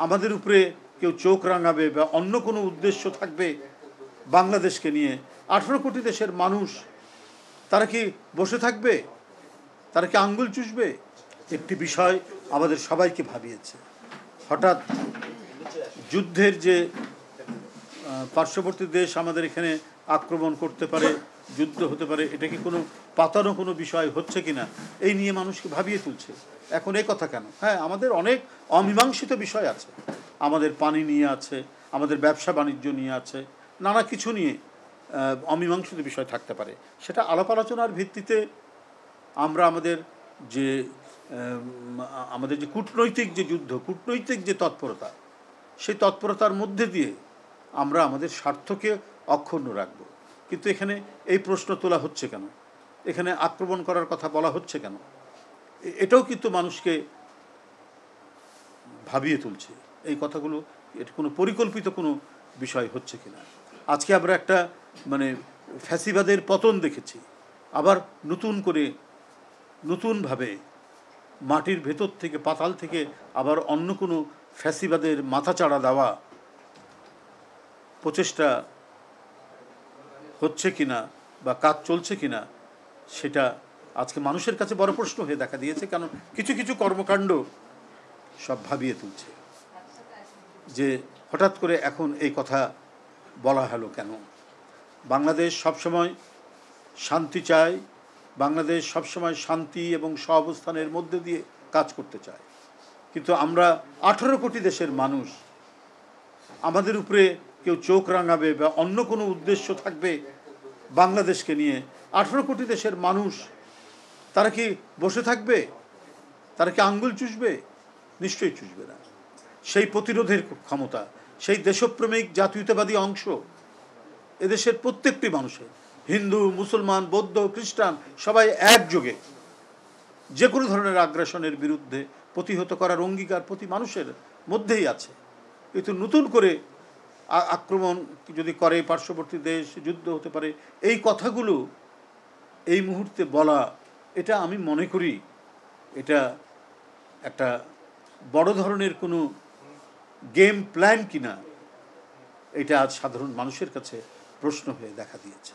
আমাদের উপরে কেউ চোখ রাঙাবে বা অন্য কোনো উদ্দেশ্য থাকবে বাংলাদেশকে নিয়ে, 18 কোটি দেশের মানুষ তারা কি বসে থাকবে? তারা কি আঙ্গুল চুষবে? একটি বিষয় আমাদের সবাইকে ভাবিয়েছে। হঠাৎ যুদ্ধের যে পার্শ্ববর্তী দেশ আমাদের এখানে আক্রমণ করতে পারে, যুদ্ধ হতে পারে, এটা কি কোনো পাতানো কোনো বিষয় হচ্ছে কিনা এই নিয়ে মানুষকে ভাবিয়ে তুলছে। এখন এই কথা কেন? হ্যাঁ, আমাদের অনেক অমীমাংসিত বিষয় আছে, আমাদের পানি নিয়ে আছে, আমাদের ব্যবসা বাণিজ্য নিয়ে আছে, নানা কিছু নিয়ে অমীমাংসিত বিষয় থাকতে পারে। সেটা আলাপ আলোচনার ভিত্তিতে আমরা আমাদের যে কূটনৈতিক যে যুদ্ধ, কূটনৈতিক যে তৎপরতা, সেই তৎপরতার মধ্যে দিয়ে আমরা আমাদের স্বার্থকে অক্ষুণ্ণ রাখব। কিন্তু এখানে এই প্রশ্ন তোলা হচ্ছে কেন? এখানে আক্রমণ করার কথা বলা হচ্ছে কেন? এটাও কিন্তু মানুষকে ভাবিয়ে তুলছে। এই কথাগুলো এটা কোনো পরিকল্পিত কোনো বিষয় হচ্ছে কিনা। আজকে আমরা একটা ফ্যাসিবাদের পতন দেখেছি, আবার নতুন করে নতুনভাবে মাটির ভেতর থেকে, পাতাল থেকে আবার অন্য কোনো ফ্যাসিবাদের মাথাচাড়া দেওয়া প্রচেষ্টা হচ্ছে কিনা বা কাজ চলছে কিনা, সেটা আজকে মানুষের কাছে বড় প্রশ্ন হয়ে দেখা দিয়েছে। কারণ কিছু কিছু কর্মকাণ্ড সব ভাবিয়ে তুলছে যে হঠাৎ করে এখন এই কথা বলা হলো কেন। বাংলাদেশ সবসময় শান্তি চায়, বাংলাদেশ সবসময় শান্তি এবং সহাবস্থানের মধ্যে দিয়ে কাজ করতে চায়। কিন্তু আমরা 18 কোটি দেশের মানুষ, আমাদের উপরে কেউ চোখ রাঙাবে বা অন্য কোনো উদ্দেশ্য থাকবে বাংলাদেশকে নিয়ে, 18 কোটি দেশের মানুষ তারা কি বসে থাকবে? তারা কি আঙ্গুল চুষবে? নিশ্চয়ই চুষবে না। সেই প্রতিরোধের ক্ষমতা, সেই দেশপ্রেমিক জাতীয়তাবাদী অংশ এদেশের প্রত্যেকটি মানুষের, হিন্দু, মুসলমান, বৌদ্ধ, খ্রিস্টান, সবাই একযোগে যে কোনো ধরনের আগ্রাসনের বিরুদ্ধে প্রতিহত করার অঙ্গীকার প্রতি মানুষের মধ্যেই আছে। কিন্তু নতুন করে আক্রমণ যদি করে পার্শ্ববর্তী দেশ, যুদ্ধ হতে পারে, এই কথাগুলো এই মুহূর্তে বলা, এটা আমি মনে করি এটা একটা বড় ধরনের কোনো গেম প্ল্যান কিনা, এটা আজ সাধারণ মানুষের কাছে প্রশ্ন হয়ে দেখা দিয়েছে।